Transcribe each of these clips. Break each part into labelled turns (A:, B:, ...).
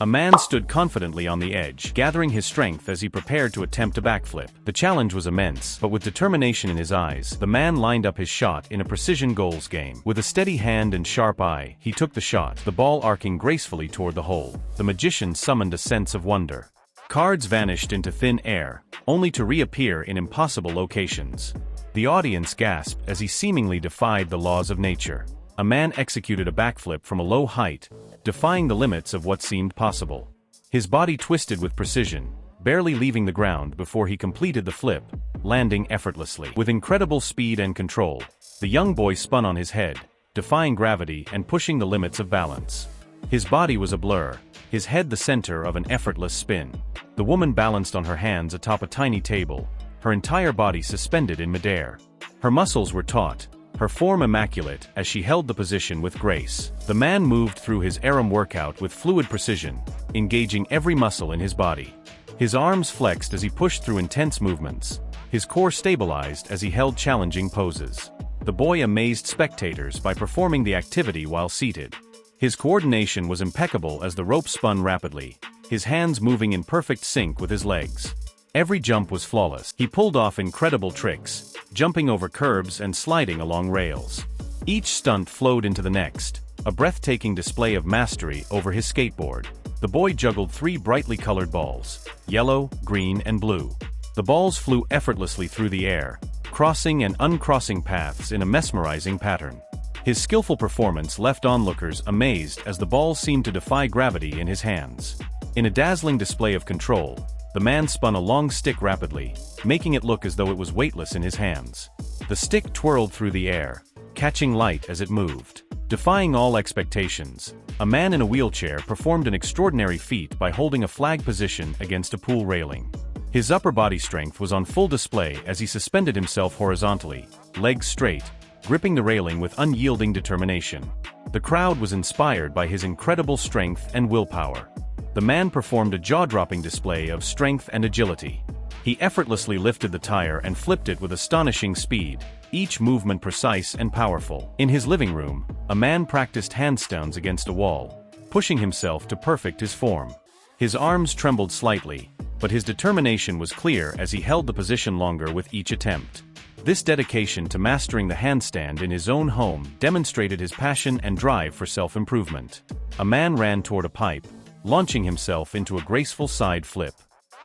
A: A man stood confidently on the edge, gathering his strength as he prepared to attempt a backflip. The challenge was immense, but with determination in his eyes, the man lined up his shot in a precision goals game. With a steady hand and sharp eye, he took the shot, the ball arcing gracefully toward the hole. The magician summoned a sense of wonder. Cards vanished into thin air, only to reappear in impossible locations. The audience gasped as he seemingly defied the laws of nature. A man executed a backflip from a low height, defying the limits of what seemed possible. His body twisted with precision, barely leaving the ground before he completed the flip, landing effortlessly. With incredible speed and control, the young boy spun on his head, defying gravity and pushing the limits of balance. His body was a blur, his head the center of an effortless spin. The woman balanced on her hands atop a tiny table, her entire body suspended in midair. Her muscles were taut, her form immaculate as she held the position with grace. The man moved through his Aram workout with fluid precision, engaging every muscle in his body. His arms flexed as he pushed through intense movements. His core stabilized as he held challenging poses. The boy amazed spectators by performing the activity while seated. His coordination was impeccable as the rope spun rapidly, his hands moving in perfect sync with his legs. Every jump was flawless. He pulled off incredible tricks, jumping over curbs and sliding along rails. Each stunt flowed into the next, a breathtaking display of mastery over his skateboard. The boy juggled 3 brightly colored balls, yellow, green, and blue. The balls flew effortlessly through the air, crossing and uncrossing paths in a mesmerizing pattern. His skillful performance left onlookers amazed as the balls seemed to defy gravity in his hands. In a dazzling display of control, the man spun a long stick rapidly, making it look as though it was weightless in his hands. The stick twirled through the air, catching light as it moved. Defying all expectations, a man in a wheelchair performed an extraordinary feat by holding a flag position against a pool railing. His upper body strength was on full display as he suspended himself horizontally, legs straight, gripping the railing with unyielding determination. The crowd was inspired by his incredible strength and willpower. The man performed a jaw-dropping display of strength and agility. He effortlessly lifted the tire and flipped it with astonishing speed, each movement precise and powerful. In his living room, a man practiced handstands against a wall, pushing himself to perfect his form. His arms trembled slightly, but his determination was clear as he held the position longer with each attempt. This dedication to mastering the handstand in his own home demonstrated his passion and drive for self-improvement. A man ran toward a pipe, launching himself into a graceful side flip.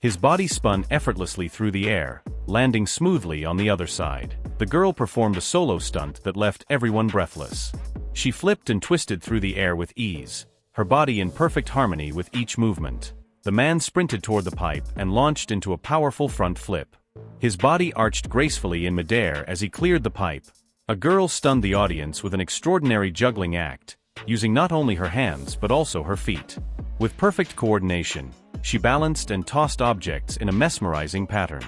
A: His body spun effortlessly through the air, landing smoothly on the other side. The girl performed a solo stunt that left everyone breathless. She flipped and twisted through the air with ease, her body in perfect harmony with each movement. The man sprinted toward the pipe and launched into a powerful front flip. His body arched gracefully in midair as he cleared the pipe. A girl stunned the audience with an extraordinary juggling act, using not only her hands but also her feet. With perfect coordination, she balanced and tossed objects in a mesmerizing pattern.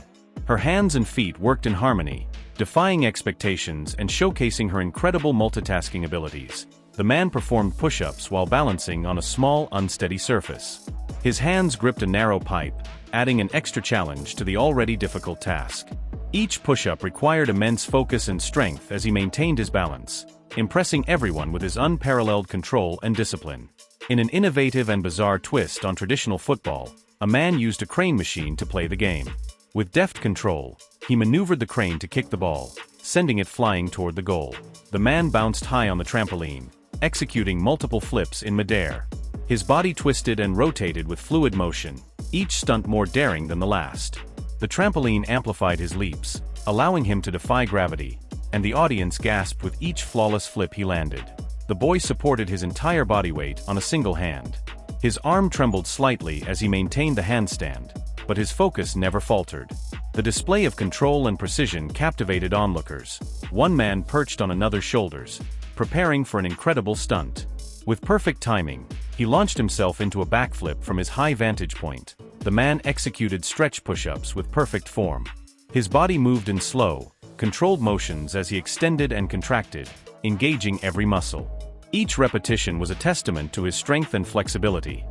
A: Her hands and feet worked in harmony, defying expectations and showcasing her incredible multitasking abilities. The man performed push-ups while balancing on a small, unsteady surface. His hands gripped a narrow pipe, adding an extra challenge to the already difficult task. Each push-up required immense focus and strength as he maintained his balance, impressing everyone with his unparalleled control and discipline. In an innovative and bizarre twist on traditional football, a man used a crane machine to play the game. With deft control, he maneuvered the crane to kick the ball, sending it flying toward the goal. The man bounced high on the trampoline, executing multiple flips in midair. His body twisted and rotated with fluid motion, each stunt more daring than the last. The trampoline amplified his leaps, allowing him to defy gravity, and the audience gasped with each flawless flip he landed. The boy supported his entire body weight on a single hand. His arm trembled slightly as he maintained the handstand, but his focus never faltered. The display of control and precision captivated onlookers. One man perched on another's shoulders, preparing for an incredible stunt. With perfect timing, he launched himself into a backflip from his high vantage point. The man executed stretch push-ups with perfect form. His body moved in slow, controlled motions as he extended and contracted, engaging every muscle. Each repetition was a testament to his strength and flexibility.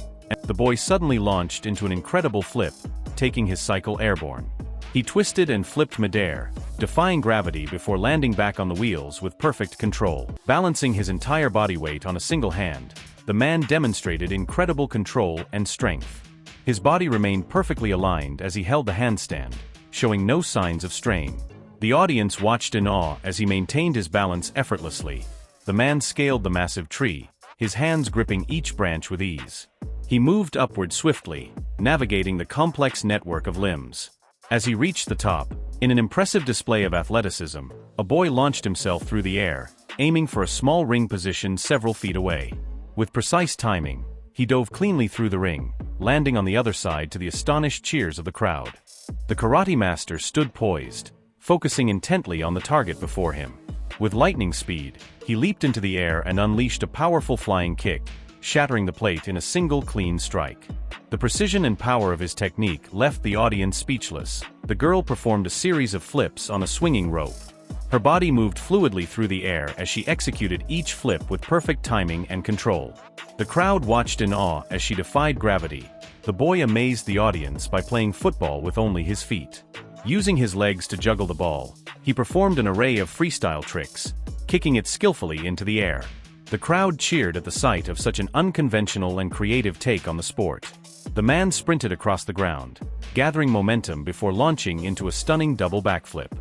A: The boy suddenly launched into an incredible flip, taking his cycle airborne. He twisted and flipped midair, defying gravity before landing back on the wheels with perfect control. Balancing his entire body weight on a single hand, the man demonstrated incredible control and strength. His body remained perfectly aligned as he held the handstand, showing no signs of strain. The audience watched in awe as he maintained his balance effortlessly. The man scaled the massive tree, his hands gripping each branch with ease. He moved upward swiftly, navigating the complex network of limbs. As he reached the top, in an impressive display of athleticism, a boy launched himself through the air, aiming for a small ring position several feet away. With precise timing, he dove cleanly through the ring, landing on the other side to the astonished cheers of the crowd. The karate master stood poised, focusing intently on the target before him. With lightning speed, he leaped into the air and unleashed a powerful flying kick, shattering the plate in a single clean strike. The precision and power of his technique left the audience speechless. The girl performed a series of flips on a swinging rope. Her body moved fluidly through the air as she executed each flip with perfect timing and control. The crowd watched in awe as she defied gravity. The boy amazed the audience by playing football with only his feet. Using his legs to juggle the ball, he performed an array of freestyle tricks, kicking it skillfully into the air. The crowd cheered at the sight of such an unconventional and creative take on the sport. The man sprinted across the ground, gathering momentum before launching into a stunning double backflip.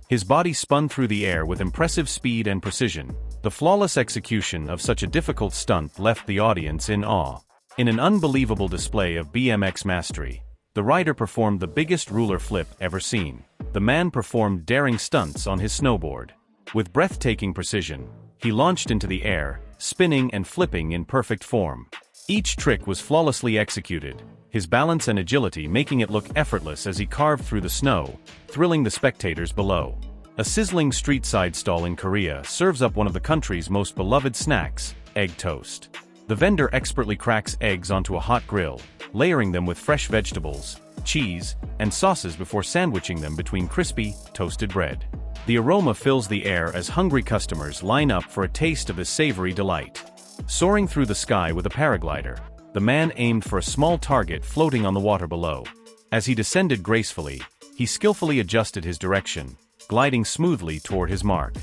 A: His body spun through the air with impressive speed and precision. The flawless execution of such a difficult stunt left the audience in awe. In an unbelievable display of BMX mastery, the rider performed the biggest ruler flip ever seen. The man performed daring stunts on his snowboard. With breathtaking precision, he launched into the air, spinning and flipping in perfect form. Each trick was flawlessly executed, his balance and agility making it look effortless as he carved through the snow, thrilling the spectators below. A sizzling street-side stall in Korea serves up one of the country's most beloved snacks, egg toast. The vendor expertly cracks eggs onto a hot grill, layering them with fresh vegetables, cheese, and sauces before sandwiching them between crispy, toasted bread. The aroma fills the air as hungry customers line up for a taste of this savory delight. Soaring through the sky with a paraglider, the man aimed for a small target floating on the water below. As he descended gracefully, he skillfully adjusted his direction, gliding smoothly toward his mark.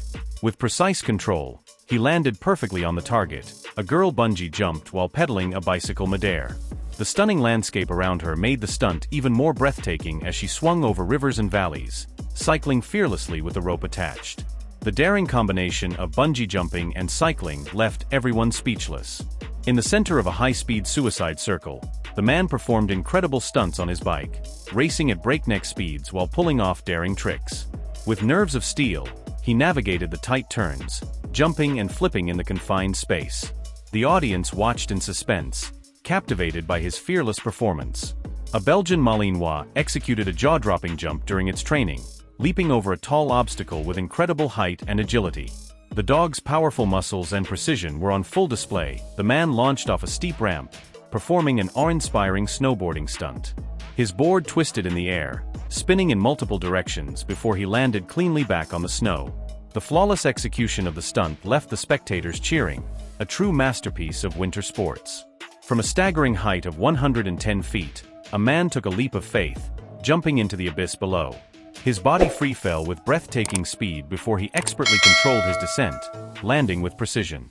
A: With precise control, he landed perfectly on the target. A girl bungee jumped while pedaling a bicycle midair. The stunning landscape around her made the stunt even more breathtaking as she swung over rivers and valleys, cycling fearlessly with the rope attached. The daring combination of bungee jumping and cycling left everyone speechless. In the center of a high-speed suicide circle, the man performed incredible stunts on his bike, racing at breakneck speeds while pulling off daring tricks. With nerves of steel, he navigated the tight turns, jumping and flipping in the confined space. The audience watched in suspense, captivated by his fearless performance. A Belgian Malinois executed a jaw-dropping jump during its training, leaping over a tall obstacle with incredible height and agility. The dog's powerful muscles and precision were on full display. The man launched off a steep ramp, performing an awe-inspiring snowboarding stunt. His board twisted in the air, spinning in multiple directions before he landed cleanly back on the snow. The flawless execution of the stunt left the spectators cheering, a true masterpiece of winter sports. From a staggering height of 110 feet, a man took a leap of faith, jumping into the abyss below. His body free fell with breathtaking speed before he expertly controlled his descent, landing with precision.